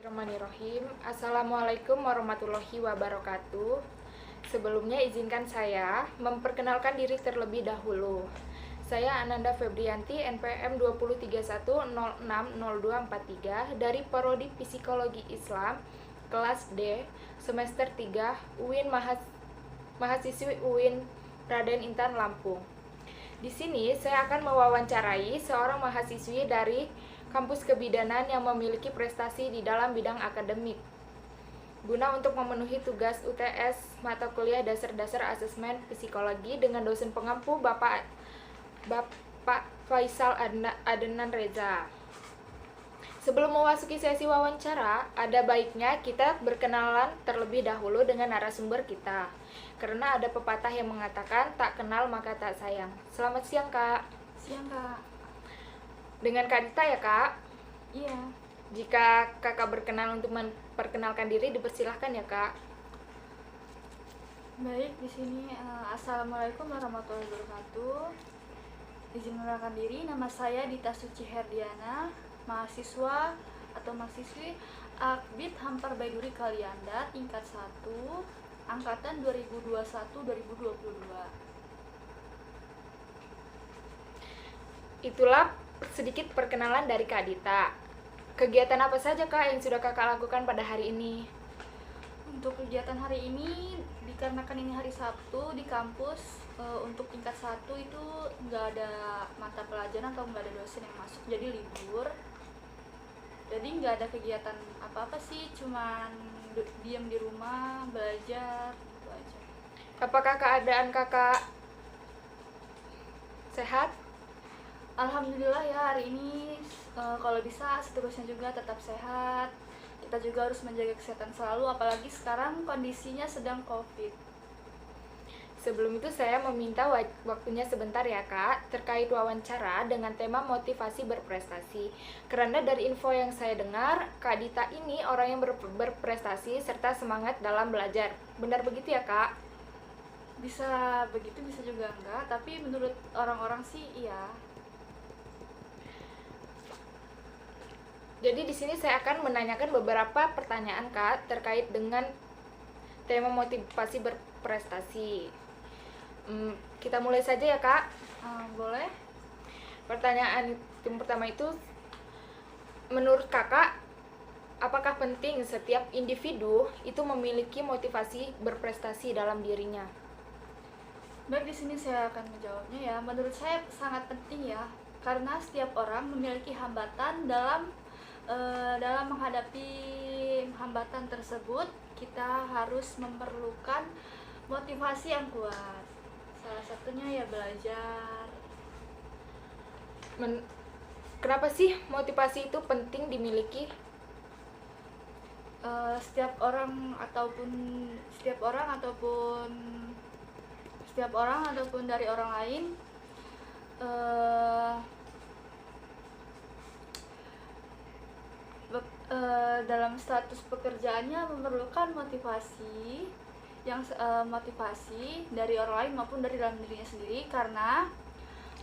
Bismillahirrahmanirrahim. Assalamualaikum warahmatullahi wabarakatuh. Sebelumnya izinkan saya memperkenalkan diri terlebih dahulu. Saya Ananda Febrianti, NPM 2031060243 dari Prodi Psikologi Islam, kelas D, semester 3, UIN mahasiswi UIN Raden Intan Lampung. Di sini saya akan mewawancarai seorang mahasiswi dari kampus kebidanan yang memiliki prestasi di dalam bidang akademik. Guna untuk memenuhi tugas UTS mata kuliah dasar-dasar asesmen psikologi dengan dosen pengampu Bapak Faisal Adnan Reza. Sebelum memasuki sesi wawancara, ada baiknya kita berkenalan terlebih dahulu dengan narasumber kita. Karena ada pepatah yang mengatakan tak kenal maka tak sayang. Selamat siang, Kak. Siang, Kak. Dengan Kak Dita ya, Kak? Iya. Jika Kakak berkenan untuk memperkenalkan diri, dipersilahkan ya, Kak. Baik, di sini Assalamualaikum warahmatullahi wabarakatuh. Izin mengenalkan diri, nama saya Dita Suci Herdiana, mahasiswa atau mahasiswi Akbid Hampar Baiduri Kalianda, tingkat 1, angkatan 2021-2022. Itulah sedikit perkenalan dari Kak Dita. Kegiatan apa saja, Kak, yang sudah Kakak lakukan pada hari ini? Untuk kegiatan hari ini, dikarenakan ini hari Sabtu di kampus, untuk tingkat 1 itu nggak ada mata pelajaran atau nggak ada dosen yang masuk, jadi libur. Jadi nggak ada kegiatan apa-apa sih, cuman diam di rumah, belajar, gitu aja. Apakah keadaan Kakak sehat? Alhamdulillah ya, hari ini kalau bisa seterusnya juga tetap sehat. Kita juga harus menjaga kesehatan selalu, apalagi sekarang kondisinya sedang COVID. Sebelum itu saya meminta waktunya sebentar ya, Kak, terkait wawancara dengan tema motivasi berprestasi. Karena dari info yang saya dengar, Kak Dita ini orang yang berprestasi serta semangat dalam belajar. Benar begitu ya, Kak? Bisa begitu, bisa juga enggak, tapi menurut orang-orang sih iya. Jadi di sini saya akan menanyakan beberapa pertanyaan, Kak, terkait dengan tema motivasi berprestasi. Kita mulai saja ya, Kak. Boleh? Pertanyaan yang pertama itu, menurut Kakak, apakah penting setiap individu itu memiliki motivasi berprestasi dalam dirinya? Baik, di sini saya akan menjawabnya ya. Menurut saya sangat penting ya, karena setiap orang memiliki hambatan dalam menghadapi hambatan tersebut. Kita harus memerlukan motivasi yang kuat. Salah satunya ya belajar. Kenapa sih motivasi itu penting dimiliki? Setiap orang ataupun dari orang lain dalam status pekerjaannya memerlukan motivasi dari orang lain maupun dari dalam dirinya sendiri, karena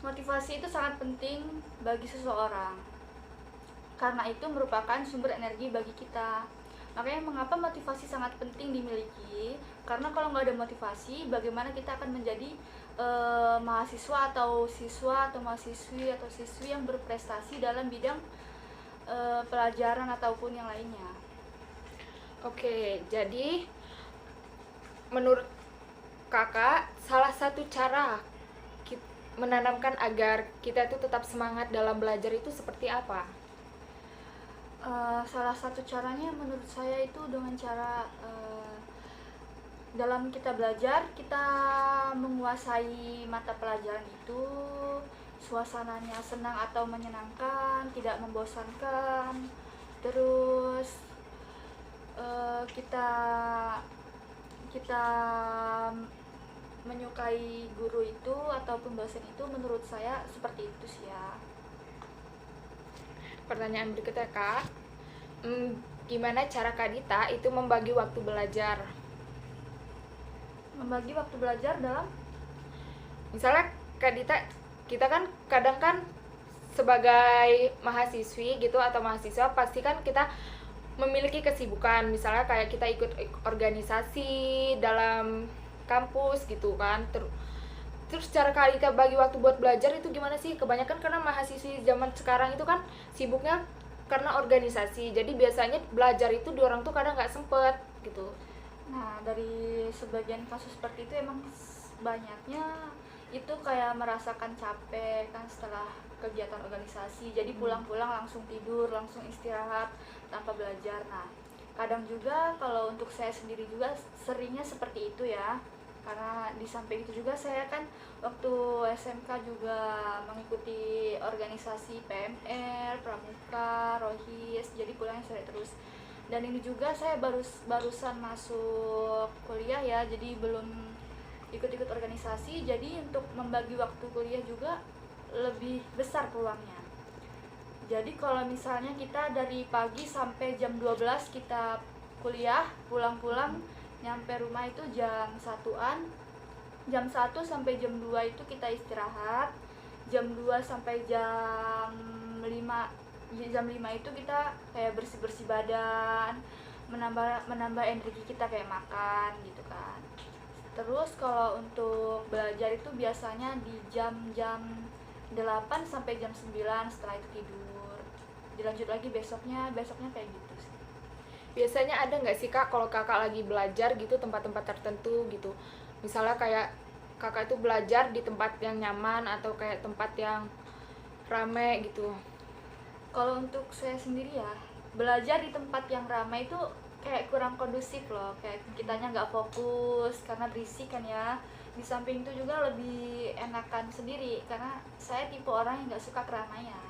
motivasi itu sangat penting bagi seseorang, karena itu merupakan sumber energi bagi kita. Makanya mengapa motivasi sangat penting dimiliki, karena kalau nggak ada motivasi, bagaimana kita akan menjadi mahasiswa atau siswa atau mahasiswi atau siswi yang berprestasi dalam bidang pelajaran ataupun yang lainnya. Oke, jadi menurut Kakak, salah satu cara menanamkan agar kita itu tetap semangat dalam belajar itu seperti apa? Salah satu caranya menurut saya itu dengan cara dalam kita belajar, kita menguasai mata pelajaran itu, suasananya senang atau menyenangkan, tidak membosankan. Terus kita menyukai guru itu ataupun dosen itu, menurut saya seperti itu sih ya. Pertanyaan berikutnya, Kak. Gimana cara Kak Dita itu membagi waktu belajar? Membagi waktu belajar dalam? Misalnya Kak Dita, kita kan kadang kan sebagai mahasiswi gitu atau mahasiswa, pasti kan kita memiliki kesibukan, misalnya kayak kita ikut organisasi dalam kampus gitu kan. Terus cara kali kita bagi waktu buat belajar itu gimana sih? Kebanyakan karena mahasiswi zaman sekarang itu kan sibuknya karena organisasi, jadi biasanya belajar itu di orang tuh kadang nggak sempet gitu. Nah, dari sebagian kasus seperti itu emang banyaknya itu kayak merasakan capek kan setelah kegiatan organisasi. Jadi pulang-pulang langsung tidur, langsung istirahat tanpa belajar. Nah, kadang juga kalau untuk saya sendiri juga seringnya seperti itu ya. Karena di samping itu juga saya kan waktu SMK juga mengikuti organisasi PMR, Pramuka, Rohis, jadi pulangnya sore terus. Dan ini juga saya barusan masuk kuliah ya, jadi belum ikut-ikut organisasi, jadi untuk membagi waktu kuliah juga lebih besar peluangnya. Jadi kalau misalnya kita dari pagi sampai jam 12 kita kuliah, pulang-pulang nyampe rumah itu jam 1-an, jam 1 sampai jam 2 itu kita istirahat, jam 2 sampai jam 5, jam 5 itu kita kayak bersih-bersih badan, menambah energi kita kayak makan gitu kan. Terus kalau untuk belajar itu biasanya di jam-jam 8 sampai jam 9, setelah itu tidur. Dilanjut lagi besoknya kayak gitu sih. Biasanya ada nggak sih kak kalau kakak lagi belajar gitu tempat-tempat tertentu gitu, misalnya kayak kakak itu belajar di tempat yang nyaman atau kayak tempat yang rame gitu? Kalau untuk saya sendiri ya, belajar di tempat yang ramai itu kayak kurang kondusif loh, kayak kitanya nggak fokus karena berisik kan ya. Di samping itu juga lebih enakan sendiri karena saya tipe orang yang nggak suka keramaian.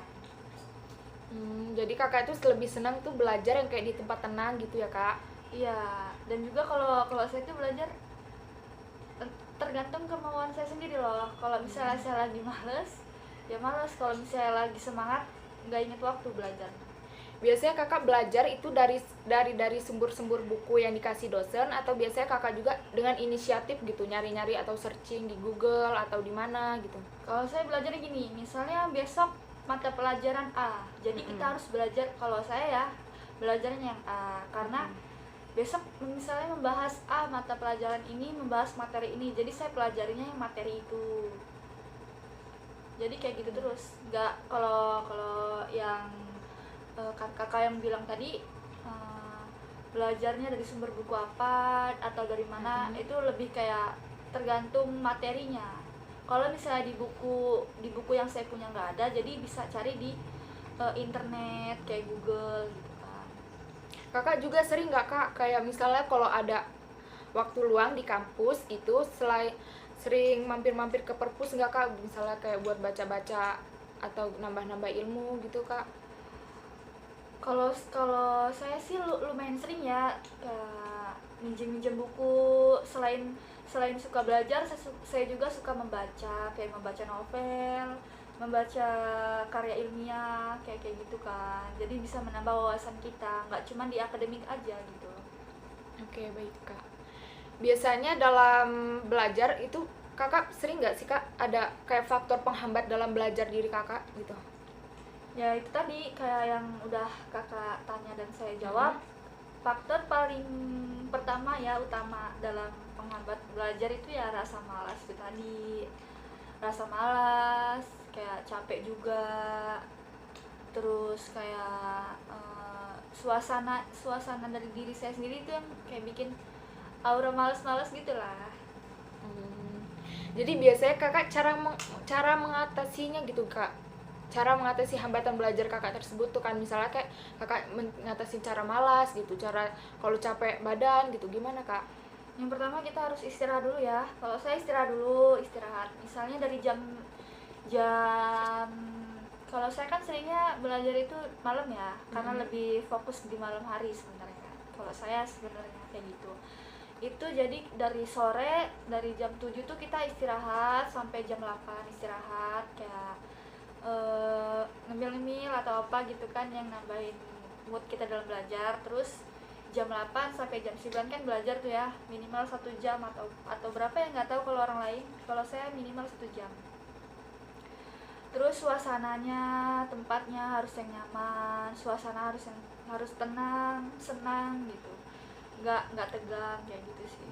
Jadi kakak itu lebih senang tuh belajar yang kayak di tempat tenang gitu ya kak? Iya, dan juga kalau saya tuh belajar tergantung kemauan saya sendiri loh. Kalau misalnya saya lagi males, ya males. Kalau misalnya lagi semangat, nggak inget waktu belajar. Biasanya kakak belajar itu dari sumber-sumber buku yang dikasih dosen, atau biasanya kakak juga dengan inisiatif gitu nyari-nyari atau searching di Google atau di mana gitu? Kalau saya belajarnya gini, misalnya besok mata pelajaran A, jadi kita harus belajar. Kalau saya ya belajarnya yang A, karena besok misalnya membahas A, mata pelajaran ini membahas materi ini, jadi saya pelajarinya yang materi itu. Jadi kayak gitu terus. Nggak, kalau yang kakak yang bilang tadi, belajarnya dari sumber buku apa atau dari mana, itu lebih kayak tergantung materinya. Kalau misalnya di buku yang saya punya nggak ada, jadi bisa cari di internet kayak Google gitu kan. Kakak juga sering nggak kak kayak misalnya kalau ada waktu luang di kampus itu sering mampir-mampir ke perpus nggak kak, misalnya kayak buat baca-baca atau nambah-nambah ilmu gitu kak? Kalau saya sih lumayan sering ya, minjem buku. Selain suka belajar, saya juga suka membaca, kayak membaca novel, membaca karya ilmiah kayak gitu kan. Jadi bisa menambah wawasan kita, nggak cuma di akademik aja gitu. Oke, baik kak. Biasanya dalam belajar itu kakak sering nggak sih kak ada kayak faktor penghambat dalam belajar diri kakak gitu? Ya itu tadi kayak yang udah kakak tanya dan saya jawab. Faktor paling pertama ya, utama dalam penghambat belajar itu ya rasa malas itu tadi. Rasa malas, kayak capek juga, terus kayak suasana dari diri saya sendiri itu yang kayak bikin aura malas-malas gitulah. Jadi biasanya kakak cara mengatasinya gitu kak, cara mengatasi hambatan belajar kakak tersebut tuh kan, misalnya kayak kakak mengatasi cara malas gitu, cara kalau capek badan gitu, gimana kak? Yang pertama kita harus istirahat dulu ya. Kalau saya istirahat misalnya dari jam kalau saya kan seringnya belajar itu malam ya, karena lebih fokus di malam hari sebenarnya kan. Kalau saya sebenarnya kayak gitu. Itu jadi dari sore, dari jam 7 tuh kita istirahat sampai jam 8 istirahat, kayak ngemil-ngemil atau apa gitu kan yang nambahin mood kita dalam belajar. Terus jam 8 sampai jam 9 kan belajar tuh ya, minimal 1 jam atau berapa ya, nggak tahu kalau orang lain. Kalau saya minimal 1 jam. Terus suasananya, tempatnya harus yang nyaman, suasana harus tenang, senang gitu, nggak tegang kayak gitu sih.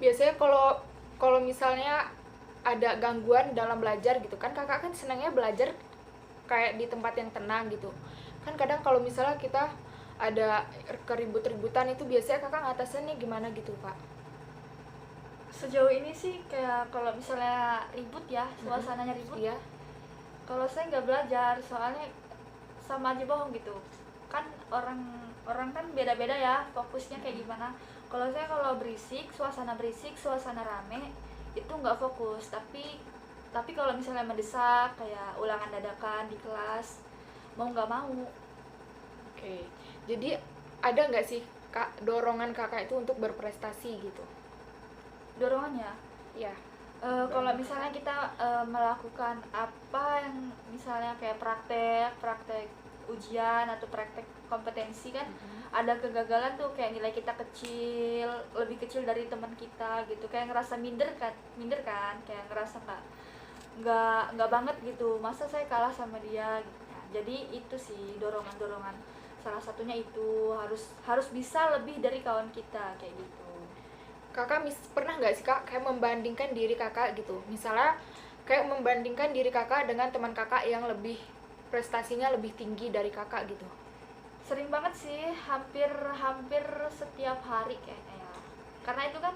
Biasanya kalau kalau misalnya ada gangguan dalam belajar gitu kan, kakak kan senangnya belajar kayak di tempat yang tenang gitu kan. Kadang kalau misalnya kita ada keribut-ributan itu biasanya kakak ngatasinnya gimana gitu kak? Sejauh ini sih kayak kalau misalnya ribut ya, suasananya ribut, Iya. kalau saya nggak belajar, soalnya sama aja bohong gitu kan. Orang kan beda-beda ya fokusnya kayak gimana. Kalau saya kalau berisik, suasana rame itu nggak fokus. Tapi kalau misalnya mendesak kayak ulangan dadakan di kelas, mau nggak mau. Oke, jadi ada nggak sih kak dorongan kakak itu untuk berprestasi gitu? Dorongannya Ya. kalau misalnya kita melakukan apa yang misalnya kayak praktek ujian atau praktek kompetensi kan, ada kegagalan tuh kayak nilai kita kecil, lebih kecil dari teman kita gitu, kayak ngerasa minder kan, kayak ngerasa nggak banget gitu, masa saya kalah sama dia gitu. Nah, jadi itu sih dorongan salah satunya itu harus bisa lebih dari kawan kita kayak gitu. Kakak pernah nggak sih kak kayak membandingkan diri kakak gitu, misalnya kayak membandingkan diri kakak dengan teman kakak yang lebih prestasinya lebih tinggi dari kakak gitu? Sering banget sih, hampir hampir setiap hari kayaknya ya, karena itu kan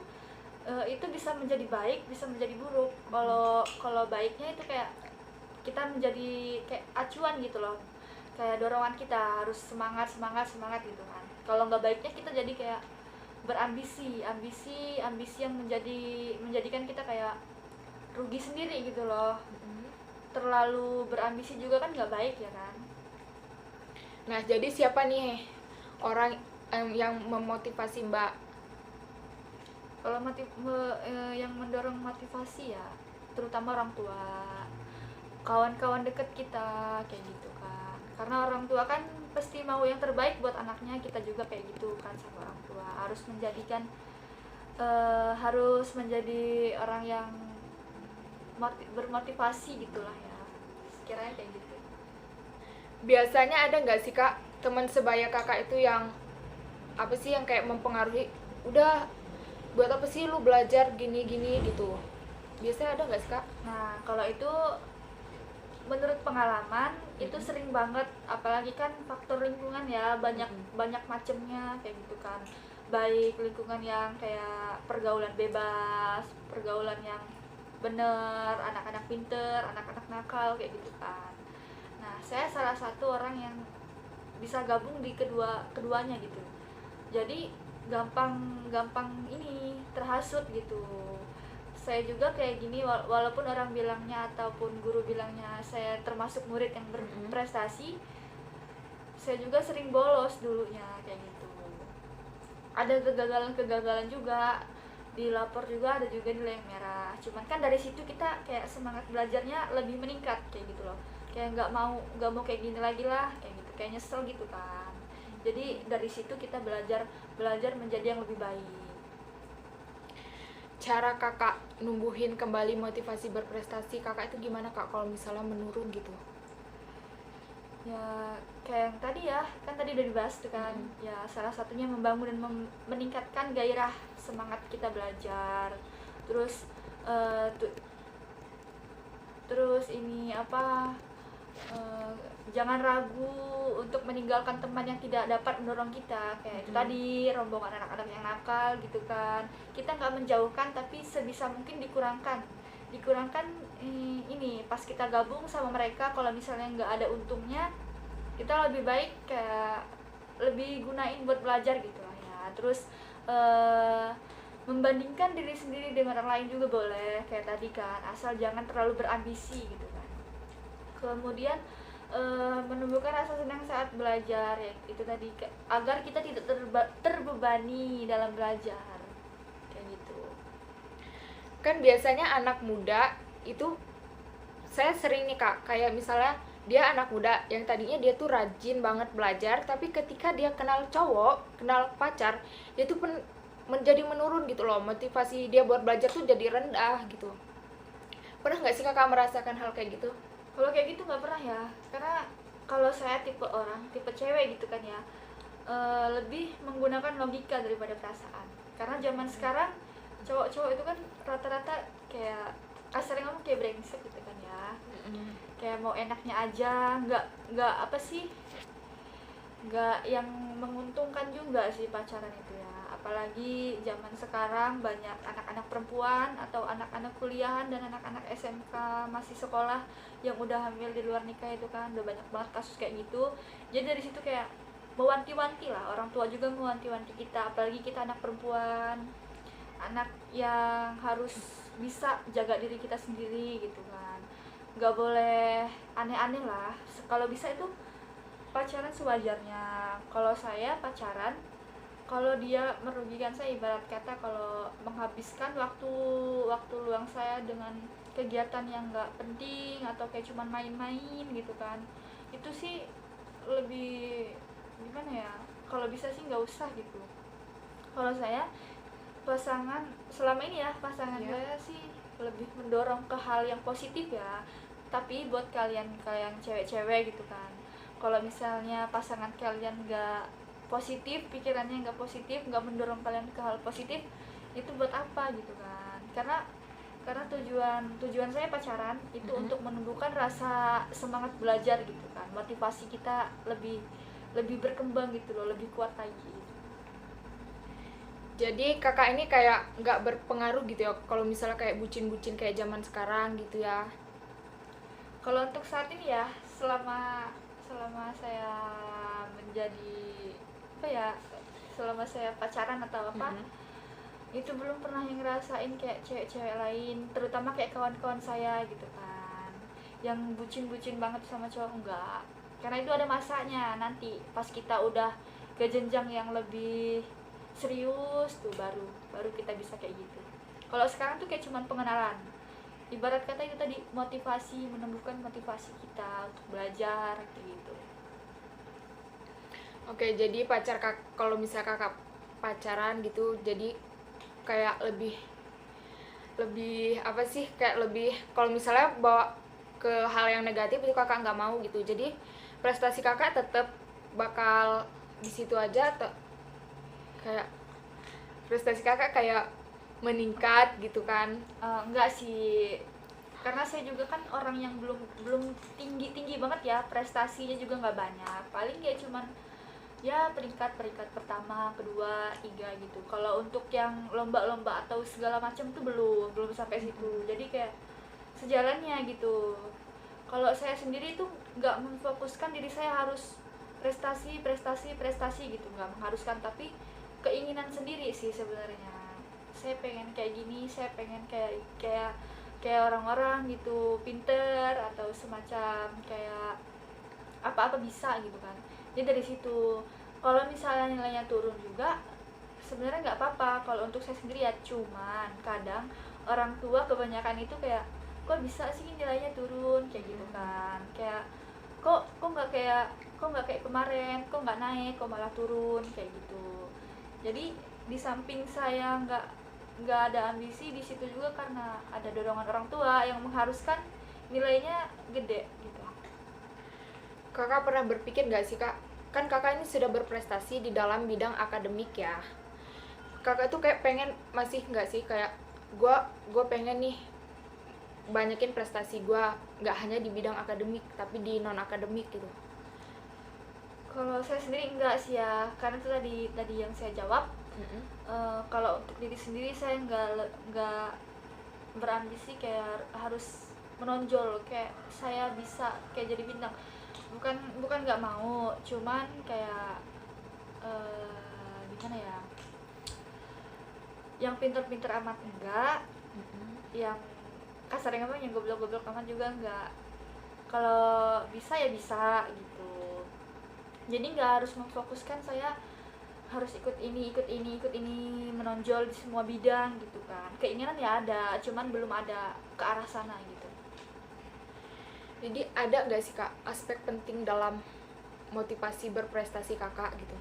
itu bisa menjadi baik, bisa menjadi buruk. Kalau baiknya itu kayak kita menjadi kayak acuan gitu loh, kayak dorongan kita harus semangat semangat semangat gitu kan. Kalau nggak baiknya kita jadi kayak berambisi, ambisi yang menjadikan kita kayak rugi sendiri gitu loh. Terlalu berambisi juga kan nggak baik ya kan. Nah, jadi siapa nih orang yang memotivasi mbak? Kalau yang mendorong motivasi ya terutama orang tua, kawan-kawan deket kita kayak gitu kan, karena orang tua kan pasti mau yang terbaik buat anaknya. Kita juga kayak gitu kan sama orang tua, harus menjadi orang yang bermotivasi gitulah ya, sekiranya kayak gitu. Biasanya ada nggak sih kak teman sebaya kakak itu yang apa sih yang kayak mempengaruhi, udah buat apa sih lu belajar gini-gini gitu? Biasanya ada nggak sih kak? Nah kalau itu menurut pengalaman itu sering banget, apalagi kan faktor lingkungan ya, banyak macemnya kayak gitu kan. Baik lingkungan yang kayak pergaulan bebas, pergaulan yang bener, anak-anak pinter, anak-anak nakal kayak gitu kan. Nah saya salah satu orang yang bisa gabung di keduanya gitu, jadi gampang ini terhasut gitu. Saya juga kayak gini, walaupun orang bilangnya ataupun guru bilangnya saya termasuk murid yang berprestasi, saya juga sering bolos dulunya kayak gitu. Ada kegagalan juga, dilapor juga, ada juga nilai yang merah. Cuman kan dari situ kita kayak semangat belajarnya lebih meningkat kayak gitu loh, kayak nggak mau kayak gini lagi lah kayak gitu, kayak nyesel gitu kan. Jadi dari situ kita belajar menjadi yang lebih baik. Cara kakak numbuhin kembali motivasi berprestasi kakak itu gimana kak kalau misalnya menurun gitu? Ya kayak yang tadi ya, kan tadi udah dibahas tuh kan. Ya salah satunya membangun dan meningkatkan gairah semangat kita belajar. Terus terus ini apa, jangan ragu untuk meninggalkan teman yang tidak dapat mendorong kita, kayak itu tadi rombongan anak-anak yang nakal gitu kan. Kita nggak menjauhkan, tapi sebisa mungkin dikurangkan ini pas kita gabung sama mereka. Kalau misalnya nggak ada untungnya, kita lebih baik kayak lebih gunain buat belajar gitu lah ya. Terus membandingkan diri sendiri dengan orang lain juga boleh kayak tadi kan, asal jangan terlalu berambisi gitu kan. Kemudian menumbuhkan rasa senang saat belajar ya, itu tadi, agar kita tidak terbebani dalam belajar kayak gitu. Kan biasanya anak muda itu saya sering nih kak, kayak misalnya dia anak muda yang tadinya dia tuh rajin banget belajar, tapi ketika dia kenal cowok, kenal pacar, dia tuh menjadi menurun gitu loh, motivasi dia buat belajar tuh jadi rendah gitu. Pernah nggak sih kakak merasakan hal kayak gitu? Kalau kayak gitu nggak pernah ya, karena kalau saya tipe cewek gitu kan ya, lebih menggunakan logika daripada perasaan. Karena zaman sekarang cowok-cowok itu kan rata-rata kayak kasarnya ngomong kayak brengsek gitu kan ya, kayak mau enaknya aja, nggak apa sih, nggak yang menguntungkan juga sih pacaran itu ya. Apalagi zaman sekarang banyak anak-anak perempuan atau anak-anak kuliahan dan anak-anak SMK masih sekolah yang udah hamil di luar nikah itu kan udah banyak banget kasus kayak gitu. Jadi dari situ kayak mewanti-wanti lah, orang tua juga mewanti-wanti kita, apalagi kita anak perempuan, anak yang harus bisa jaga diri kita sendiri gitu kan, nggak boleh aneh-aneh lah. Kalau bisa itu pacaran sewajarnya. Kalau saya pacaran kalau dia merugikan saya, ibarat kata kalau menghabiskan waktu luang saya dengan kegiatan yang nggak penting atau kayak cuman main-main gitu kan, itu sih lebih gimana ya, kalau bisa sih nggak usah gitu. Kalau saya pasangan selama ini ya, pasangan saya sih lebih mendorong ke hal yang positif ya. Tapi buat kalian cewek-cewek gitu kan, kalau misalnya pasangan kalian nggak positif, pikirannya nggak positif, nggak mendorong kalian ke hal positif, itu buat apa gitu kan. Karena tujuan saya pacaran itu untuk menumbuhkan rasa semangat belajar gitu kan, motivasi kita lebih lebih berkembang gitu loh, lebih kuat lagi gitu. Jadi kakak ini kayak nggak berpengaruh gitu ya kalau misalnya kayak bucin-bucin kayak zaman sekarang gitu ya? Kalau untuk saat ini ya, selama selama saya menjadi apa ya, selama saya pacaran atau apa, itu belum pernah yang ngerasain kayak cewek-cewek lain, terutama kayak kawan-kawan saya gitu kan, yang bucin-bucin banget sama cowok, enggak. Karena itu ada masanya, nanti pas kita udah ke jenjang yang lebih serius tuh baru baru kita bisa kayak gitu. Kalau sekarang tuh kayak cuman pengenalan, ibarat kata itu tadi, motivasi, menumbuhkan motivasi kita untuk belajar kayak gitu. Oke, jadi kalau misalnya kakak pacaran gitu, jadi kayak lebih lebih apa sih, kayak lebih kalau misalnya bawa ke hal yang negatif itu kakak nggak mau gitu. Jadi prestasi kakak tetap bakal di situ aja atau kayak prestasi kakak kayak meningkat gitu kan? Enggak sih, karena saya juga kan orang yang belum belum tinggi tinggi banget ya, prestasinya juga nggak banyak, paling kayak cuman ya peringkat peringkat pertama, kedua, tiga gitu. Kalau untuk yang lomba-lomba atau segala macam tuh belum belum sampai situ, jadi kayak sejalannya gitu. Kalau saya sendiri tuh nggak memfokuskan diri saya harus prestasi prestasi prestasi gitu, nggak mengharuskan, tapi keinginan sendiri sih sebenarnya. Saya pengen kayak gini, saya pengen kayak kayak kayak orang-orang gitu, pinter atau semacam kayak apa-apa bisa gitu kan. Jadi dari situ, kalau misalnya nilainya turun juga sebenarnya nggak apa-apa kalau untuk saya sendiri ya, cuman kadang orang tua kebanyakan itu kayak kok bisa sih nilainya turun kayak gitu kan, kayak kok nggak kayak kemarin, kok nggak naik, kok malah turun kayak gitu. Jadi di samping saya nggak ada ambisi di situ juga, karena ada dorongan orang tua yang mengharuskan nilainya gede gitu. Kakak pernah berpikir gak sih kak, kan kakak ini sudah berprestasi di dalam bidang akademik ya, kakak tuh kayak pengen masih nggak sih kayak gue pengen nih banyakin prestasi gue, nggak hanya di bidang akademik tapi di non akademik gitu? Kalau saya sendiri enggak sih ya, karena itu tadi yang saya jawab. Kalau untuk diri sendiri saya nggak berambisi kayak harus menonjol kayak saya bisa kayak jadi bintang, bukan nggak mau, cuman kayak gimana ya, yang pinter-pinter amat enggak, yang kasarnya ngomong yang goblok-goblok amat juga enggak. Kalau bisa ya bisa gitu, jadi nggak harus memfokuskan saya harus ikut ini menonjol di semua bidang gitu kan. Keinginan ya ada, cuman belum ada ke arah sana gitu. Jadi ada nggak sih kak aspek penting dalam motivasi berprestasi kakak gitu?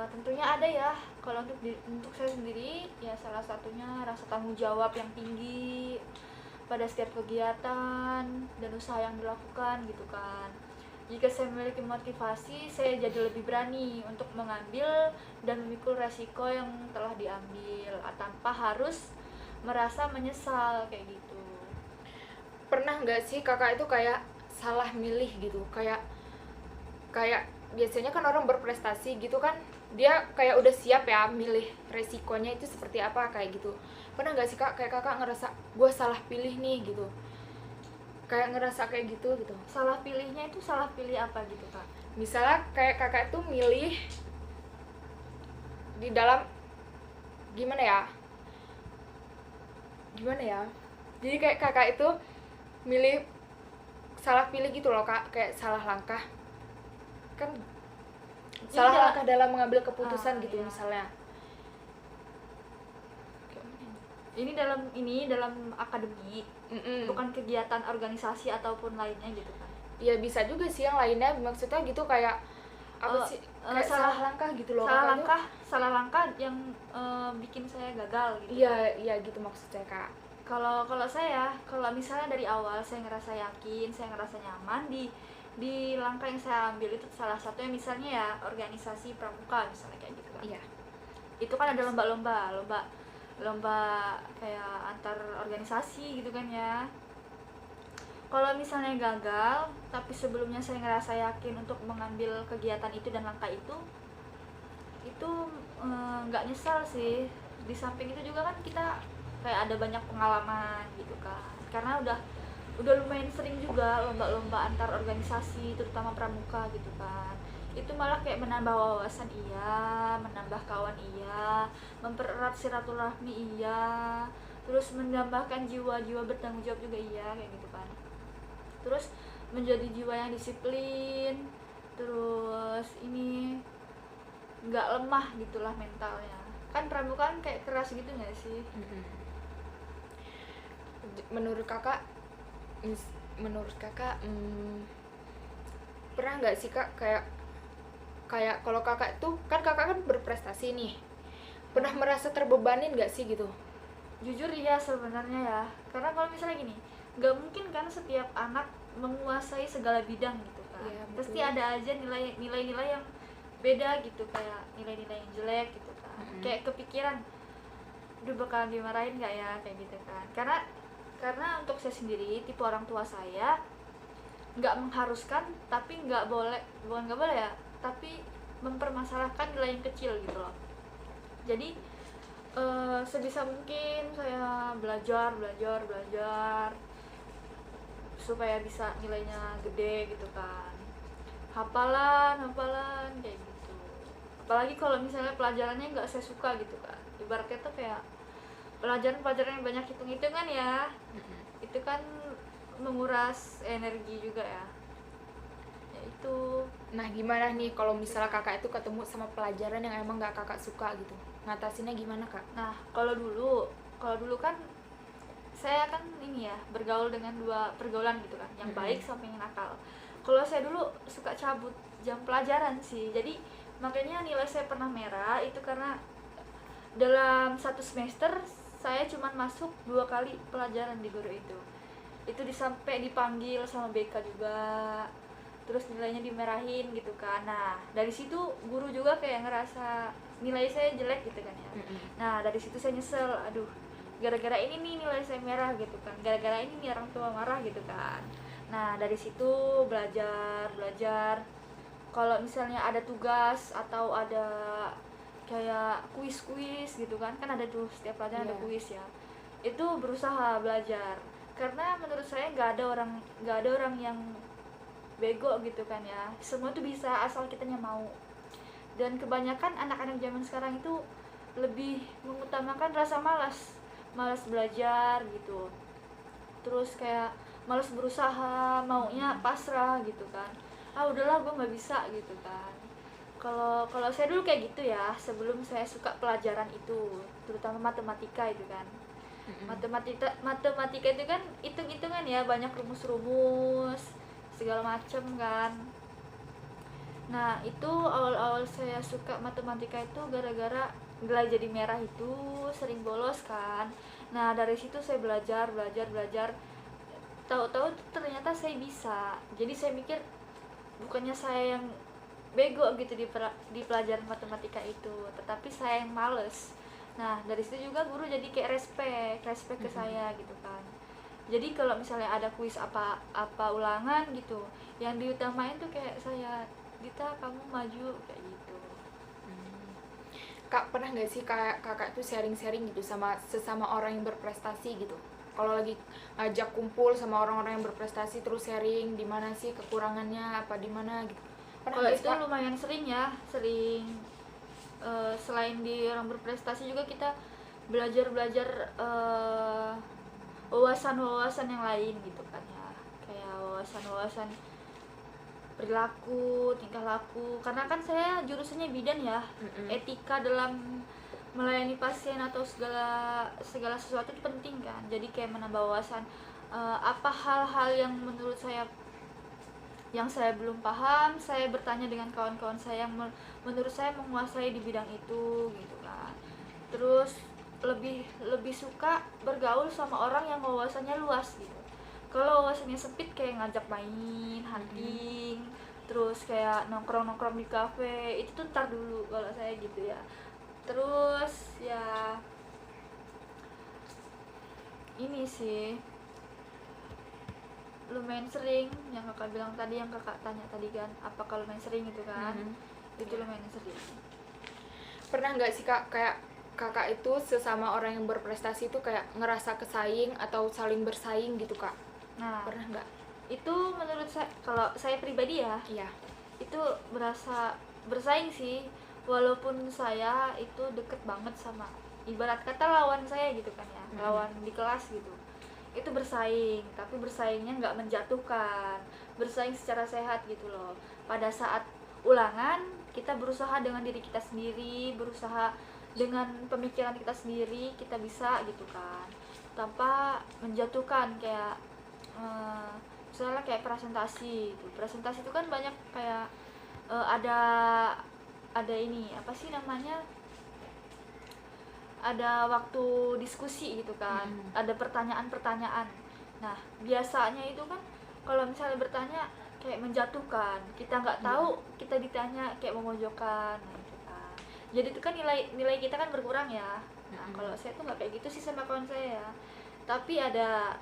Tentunya ada ya. Kalau untuk saya sendiri ya, salah satunya rasa tanggung jawab yang tinggi, pada setiap kegiatan dan usaha yang dilakukan gitu kan. Jika saya memiliki motivasi, saya jadi lebih berani untuk mengambil dan memikul resiko yang telah diambil tanpa harus merasa menyesal kayak gitu. Pernah nggak sih kakak itu kayak salah milih gitu, kayak kayak biasanya kan orang berprestasi gitu kan, dia kayak udah siap ya milih resikonya itu seperti apa kayak gitu. Pernah nggak sih kak kayak kakak ngerasa gue salah pilih nih gitu, kayak ngerasa kayak gitu gitu? Salah pilihnya itu salah pilih apa gitu kak? Misalnya kayak kakak itu milih di dalam gimana ya jadi kayak kakak itu milih salah pilih gitu loh kak, kayak salah langkah kan, salah Iya. langkah dalam mengambil keputusan gitu Iya. misalnya. Ini dalam akademik, bukan kegiatan organisasi ataupun lainnya gitu kan? Ya bisa juga sih yang lainnya, maksudnya gitu kayak apa sih, kayak salah langkah gitu loh salah langkah yang bikin saya gagal gitu. Iya gitu maksudnya kak. Kalau misalnya dari awal saya ngerasa yakin, saya ngerasa nyaman di langkah yang saya ambil, itu salah satunya misalnya ya organisasi pramuka misalnya kayak gitu kan. Iya. Itu kan ada lomba kayak antar organisasi gitu kan ya. Kalau misalnya gagal, tapi sebelumnya saya ngerasa yakin untuk mengambil kegiatan itu dan langkah itu nggak nyesal sih. Di samping itu juga kan kita kayak ada banyak pengalaman gitu kan, karena udah lumayan sering juga lomba-lomba antar organisasi terutama pramuka gitu kan. Itu malah kayak menambah wawasan iya, menambah kawan iya, mempererat silaturahmi iya, terus menambahkan jiwa-jiwa bertanggung jawab juga iya kayak gitu kan. Terus menjadi jiwa yang disiplin, terus ini nggak lemah gitulah mentalnya. Kan pramuka kan kayak keras gitu nggak sih? Menurut kakak pernah nggak sih kak kayak kalau kakak tuh kan kakak kan berprestasi nih, pernah merasa terbebanin nggak sih gitu? Jujur iya sebenarnya ya, karena kalau misalnya gini, nggak mungkin kan setiap anak menguasai segala bidang gitu kan. Iya, pasti ada aja nilai-nilai yang beda gitu, kayak nilai-nilai yang jelek gitu kan. Kayak kepikiran udah bakalan dimarahin nggak ya kayak gitu kan. Karena untuk saya sendiri, tipe orang tua saya nggak mengharuskan, tapi bukan nggak boleh ya, tapi mempermasalahkan nilai yang kecil gitu loh. Jadi sebisa mungkin saya belajar supaya bisa nilainya gede gitu kan. Hafalan kayak gitu. Apalagi kalau misalnya pelajarannya nggak saya suka gitu kan, ibaratnya tuh kayak pelajaran yang banyak hitung-hitungan ya, itu kan menguras energi juga ya. Itu. Nah gimana nih kalau misalnya kakak itu ketemu sama pelajaran yang emang nggak kakak suka gitu, ngatasinnya gimana kak? Nah kalau dulu kan saya kan ini ya, bergaul dengan dua pergaulan gitu kan, yang baik sampai yang nakal. Kalau saya dulu suka cabut jam pelajaran sih, jadi makanya nilai saya pernah merah itu karena dalam satu semester saya cuma masuk 2 kali pelajaran di guru itu sampai dipanggil sama BK juga, terus nilainya dimerahin gitu kan. Nah dari situ guru juga kayak ngerasa nilai saya jelek gitu kan ya. Nah dari situ saya nyesel, aduh gara-gara ini nih nilai saya merah gitu kan, gara-gara ini nih orang tua marah gitu kan. Nah dari situ belajar kalau misalnya ada tugas atau ada kayak kuis gitu kan ada tuh setiap pelajaran ada kuis ya, itu berusaha belajar, karena menurut saya nggak ada orang yang bego gitu kan ya, semua tuh bisa asal kitanya mau. Dan kebanyakan anak-anak zaman sekarang itu lebih mengutamakan rasa malas belajar gitu, terus kayak malas berusaha, maunya pasrah gitu kan, udahlah gue nggak bisa gitu kan. Kalau saya dulu kayak gitu ya, sebelum saya suka pelajaran itu, terutama matematika itu kan. Matematika itu kan hitung-hitungan ya, banyak rumus-rumus segala macem kan. Nah itu awal-awal saya suka matematika itu gara-gara nilai jadi merah itu sering bolos kan. Nah dari situ saya belajar, tahu-tahu ternyata saya bisa. Jadi saya mikir bukannya saya yang bego gitu di pelajaran matematika itu, tetapi saya yang males. Nah dari situ juga guru jadi kayak respect ke saya gitu kan. Jadi kalau misalnya ada kuis apa ulangan gitu, yang diutamain tuh kayak saya, Dita kamu maju kayak gitu. Kak, pernah nggak sih kakak tuh sharing-sharing gitu sama sesama orang yang berprestasi gitu? Kalau lagi ngajak kumpul sama orang-orang yang berprestasi terus sharing di mana sih kekurangannya apa di mana gitu. Pernah Kalau nggak itu sih, Kak? lumayan sering ya, selain di orang berprestasi juga kita belajar wawasan yang lain gitu kan ya, kayak wawasan perilaku, tingkah laku. Karena kan saya jurusannya bidan ya, etika dalam melayani pasien atau segala sesuatu itu penting kan. Jadi kayak menambah wawasan apa hal-hal yang saya belum paham, saya bertanya dengan kawan-kawan saya yang menurut saya menguasai di bidang itu gitu kan. Terus lebih suka bergaul sama orang yang wawasannya luas gitu. Kalau wawasannya sempit kayak ngajak main, hunting, terus kayak nongkrong di kafe, itu tuh ntar dulu kalau saya gitu ya. Terus ya ini sih lumayan sering yang kakak bilang tadi, yang kakak tanya tadi kan, apakah lumayan sering gitu kan. Itu lumayan sering. Pernah nggak sih, Kak, kayak kakak itu sesama orang yang berprestasi itu kayak ngerasa kesaing atau saling bersaing gitu, Kak? Nah Pernah nggak? itu menurut saya, kalau saya pribadi ya, Iya. itu berasa bersaing sih, walaupun saya itu deket banget sama, ibarat kata lawan saya gitu kan ya, lawan di kelas gitu, itu bersaing, tapi bersaingnya nggak menjatuhkan, bersaing secara sehat gitu loh. Pada saat ulangan kita berusaha dengan diri kita sendiri, berusaha dengan pemikiran kita sendiri, kita bisa gitu kan, tanpa menjatuhkan. Kayak misalnya kayak presentasi itu kan banyak kayak ada ini apa sih namanya, ada waktu diskusi gitu kan, ada pertanyaan-pertanyaan. Nah biasanya itu kan kalau misalnya bertanya kayak menjatuhkan, kita nggak tahu, kita ditanya kayak memojokkan, nah, gitu kan. Jadi itu kan nilai kita kan berkurang ya. Nah kalau saya tuh nggak kayak gitu sih sama kawan saya ya. Tapi ada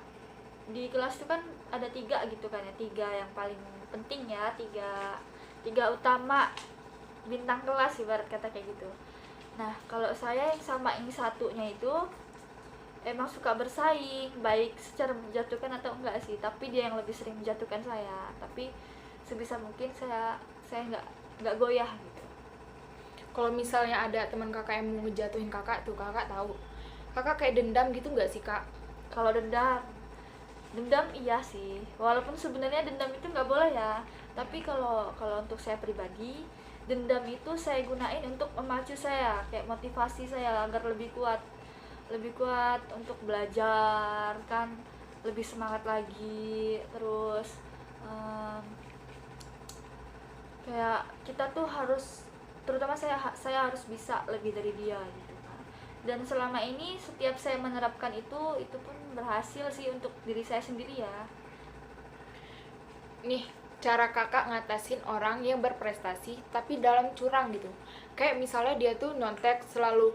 di kelas itu kan ada 3 gitu kan ya, 3 yang paling penting ya, tiga utama bintang kelas ibarat kata kayak gitu. Nah kalau saya yang sama yang satunya itu emang suka bersaing, baik secara menjatuhkan atau enggak sih, tapi dia yang lebih sering menjatuhkan saya. Tapi sebisa mungkin saya nggak goyah gitu. Kalau misalnya ada teman kakak yang mau ngejatuhin kakak tuh, kakak tahu, kakak kayak dendam gitu nggak sih, Kak? Kalau dendam iya sih, walaupun sebenarnya dendam itu nggak boleh ya, tapi kalau untuk saya pribadi, dendam itu saya gunain untuk memacu saya, kayak motivasi saya agar lebih kuat untuk belajar kan, lebih semangat lagi. Terus kayak kita tuh harus, terutama saya harus bisa lebih dari dia gitu kan. Dan selama ini setiap saya menerapkan itu pun berhasil sih untuk diri saya sendiri ya. Nih, cara kakak ngatasin orang yang berprestasi tapi dalam curang gitu. Kayak misalnya dia tuh nyontek selalu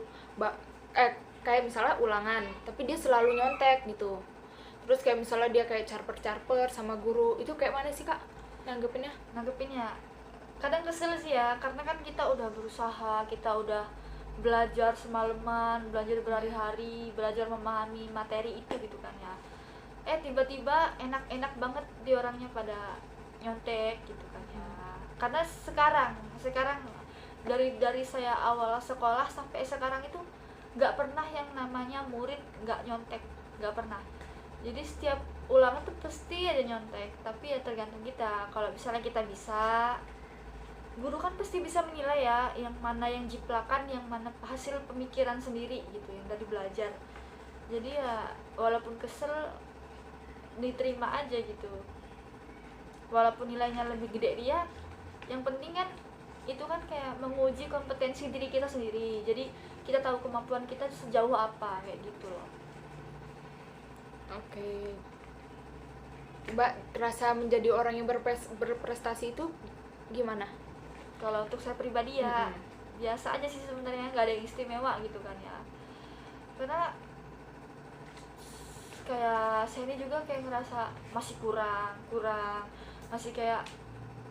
kayak misalnya ulangan, tapi dia selalu nyontek gitu. Terus kayak misalnya dia kayak charper sama guru, itu kayak mana sih, Kak, Nanggepinnya kadang kesel sih ya, karena kan kita udah berusaha, kita udah belajar semalaman, belajar berhari-hari, belajar memahami materi itu gitu kan ya. Tiba-tiba enak-enak banget di orangnya pada nyontek gitu kan ya. Karena sekarang dari saya awal sekolah sampai sekarang itu nggak pernah yang namanya murid nggak nyontek, nggak pernah. Jadi setiap ulangan tuh pasti ada nyontek, tapi ya tergantung kita. Kalau misalnya kita bisa, guru kan pasti bisa menilai ya, yang mana yang jiplakan, yang mana hasil pemikiran sendiri gitu, yang dari belajar. Jadi ya walaupun kesel diterima aja gitu, walaupun nilainya lebih gede dia, yang penting kan itu kan kayak menguji kompetensi diri kita sendiri. Jadi kita tahu kemampuan kita sejauh apa kayak gitu loh. Oke. Mbak, rasa menjadi orang yang berprestasi itu gimana? Kalau untuk saya pribadi ya biasa aja sih sebenarnya, nggak ada yang istimewa gitu kan ya, karena kayak saya ini juga kayak ngerasa masih kurang, masih kayak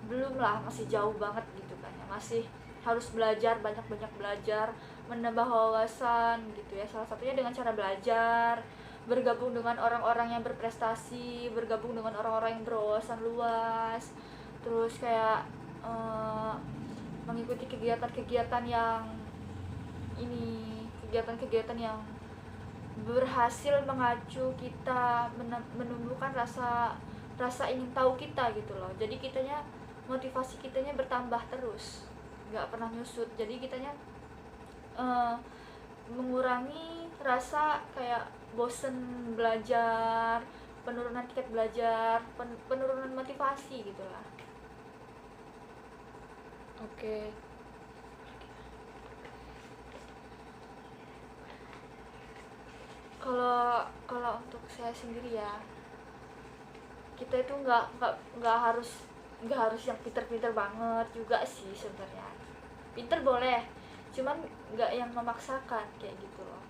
belum lah, masih jauh banget gitu kan ya, masih harus belajar, banyak belajar, menambah wawasan gitu ya, salah satunya dengan cara belajar, bergabung dengan orang-orang yang berprestasi, bergabung dengan orang-orang yang berwawasan luas, terus kayak mengikuti kegiatan-kegiatan yang kegiatan-kegiatan yang berhasil mengacu kita, menumbuhkan rasa ingin tahu kita gitu loh. Jadi kitanya, motivasi kitanya bertambah terus, nggak pernah nyusut. Jadi kitanya mengurangi rasa kayak bosen belajar, penurunan tiket belajar, penurunan motivasi gitu lah. Oke. Kalau untuk saya sendiri ya, kita itu nggak harus yang pinter-pinter banget juga sih sebenarnya. Pinter boleh, cuman nggak yang memaksakan kayak gitu loh.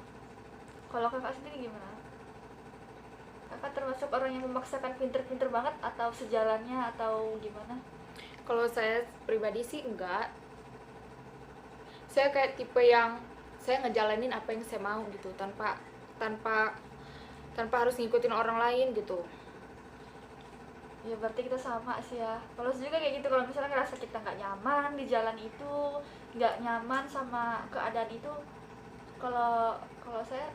Kalau kakak sendiri gimana? Kakak termasuk orang yang memaksakan pinter-pinter banget atau sejalannya atau gimana? Kalau saya pribadi sih enggak. Saya kayak tipe yang saya ngejalanin apa yang saya mau gitu, tanpa harus ngikutin orang lain gitu. Ya berarti kita sama sih ya. Kalau saya juga kayak gitu, kalau misalnya ngerasa kita nggak nyaman di jalan itu, nggak nyaman sama keadaan itu, kalau saya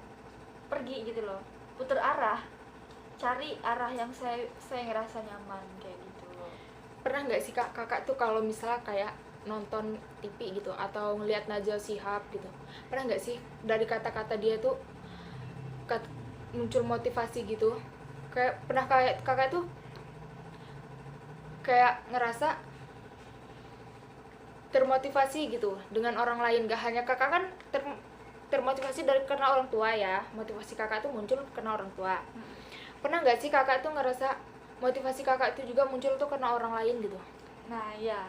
pergi gitu loh, puter arah, cari arah yang saya ngerasa nyaman kayak gitu. Pernah nggak sih kakak tuh kalau misalnya kayak nonton TV gitu atau ngelihat Najwa Shihab gitu, pernah nggak sih dari kata-kata dia tuh muncul motivasi gitu? Kayak pernah kayak kakak tuh kayak ngerasa termotivasi gitu dengan orang lain, gak hanya kakak kan termotivasi dari karena orang tua ya, motivasi kakak tuh muncul karena orang tua. Pernah nggak sih kakak tuh ngerasa motivasi kakak itu juga muncul tuh karena orang lain gitu? Nah ya,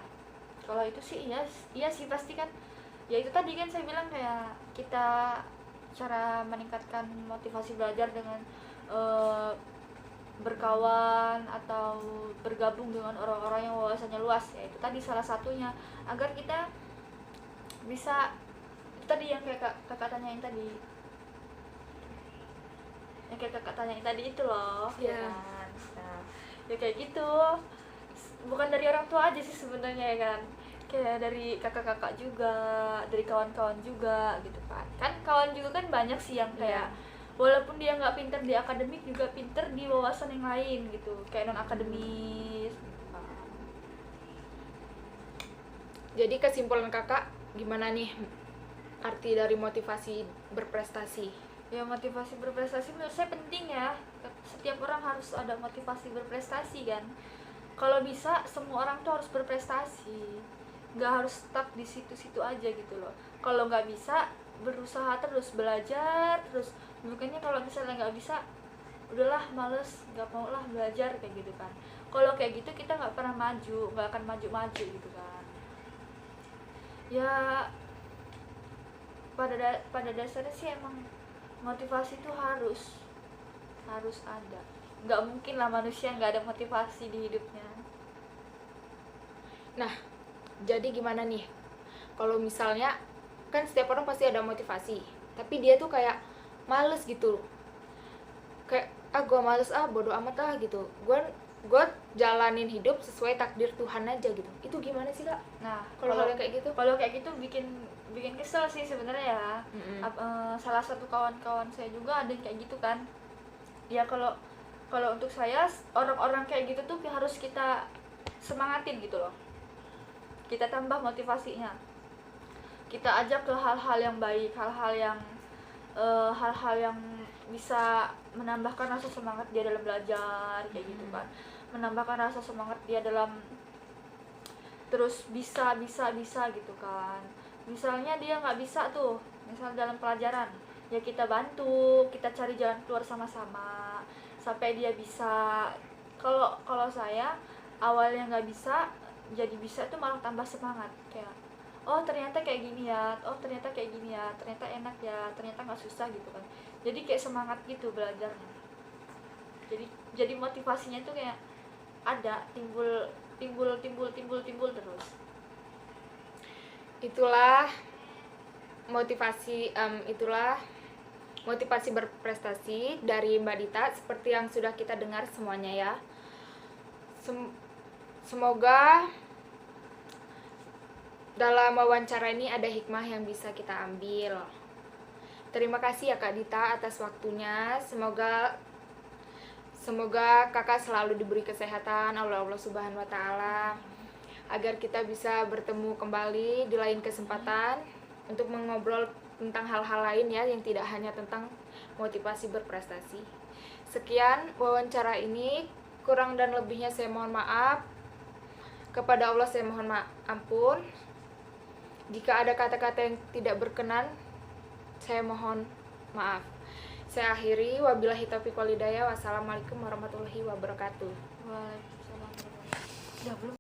kalau itu sih iya sih pasti kan. Ya itu tadi kan saya bilang kayak kita cara meningkatkan motivasi belajar dengan berkawan atau bergabung dengan orang-orang yang wawasannya luas, ya itu tadi salah satunya, agar kita bisa, itu tadi yang kayak kakak tanyain tadi, itu loh. Iya. Ya kan, nah ya kayak gitu, bukan dari orang tua aja sih sebenarnya ya kan, kayak dari kakak-kakak juga, dari kawan-kawan juga gitu kan kawan juga kan banyak sih yang kayak walaupun dia nggak pinter di akademik juga pinter di wawasan yang lain gitu, kayak non akademis. Jadi kesimpulan kakak gimana nih arti dari motivasi berprestasi? Ya motivasi berprestasi menurut saya penting ya, setiap orang harus ada motivasi berprestasi kan. Kalau bisa semua orang tuh harus berprestasi, nggak harus stuck di situ-situ aja gitu loh. Kalau nggak bisa, berusaha terus, belajar terus. Bukannya kalau misalnya nggak bisa, udahlah males, nggak mau lah belajar kayak gitu kan. Kalau kayak gitu kita nggak pernah maju, nggak akan maju gitu kan. Ya pada dasarnya sih emang motivasi itu harus ada. Nggak mungkin lah manusia nggak ada motivasi di hidupnya. Nah, jadi gimana nih kalau misalnya kan setiap orang pasti ada motivasi, tapi dia tuh kayak males gitu, kayak gue males, bodo amat gitu, gue jalanin hidup sesuai takdir Tuhan aja gitu. Itu gimana sih kak? Nah Kalau kayak gitu, bikin kesel sih sebenarnya ya. Salah satu kawan-kawan saya juga ada yang kayak gitu kan ya. Kalau untuk saya, orang-orang kayak gitu tuh harus kita semangatin gitu loh, kita tambah motivasinya, kita ajak ke hal-hal yang baik, hal-hal yang bisa menambahkan rasa semangat dia dalam belajar kayak gitu kan, menambahkan rasa semangat dia dalam terus bisa gitu kan. Misalnya dia nggak bisa tuh misal dalam pelajaran ya kita bantu, kita cari jalan keluar sama-sama sampai dia bisa. Kalau saya awalnya nggak bisa, jadi bisa itu malah tambah semangat, kayak oh ternyata kayak gini ya, oh ternyata kayak gini ya, ternyata enak ya, ternyata nggak susah gitu kan. Jadi kayak semangat gitu belajarnya. Jadi motivasinya tuh kayak ada, timbul terus. Itulah motivasi berprestasi dari Mbak Dita, seperti yang sudah kita dengar semuanya ya. Semoga dalam wawancara ini ada hikmah yang bisa kita ambil. Terima kasih ya Kak Dita atas waktunya. Semoga kakak selalu diberi kesehatan oleh Allah Subhanahu wa Ta'ala, agar kita bisa bertemu kembali di lain kesempatan untuk mengobrol tentang hal-hal lain ya, yang tidak hanya tentang motivasi berprestasi. Sekian wawancara ini, kurang dan lebihnya saya mohon maaf. Kepada Allah saya mohon ampun. Jika ada kata-kata yang tidak berkenan, saya mohon maaf. Saya akhiri, wabillahi taufiq wal hidayah. Wassalamualaikum warahmatullahi wabarakatuh. Waalaikumsalam warahmatullahi wabarakatuh. Udah belum?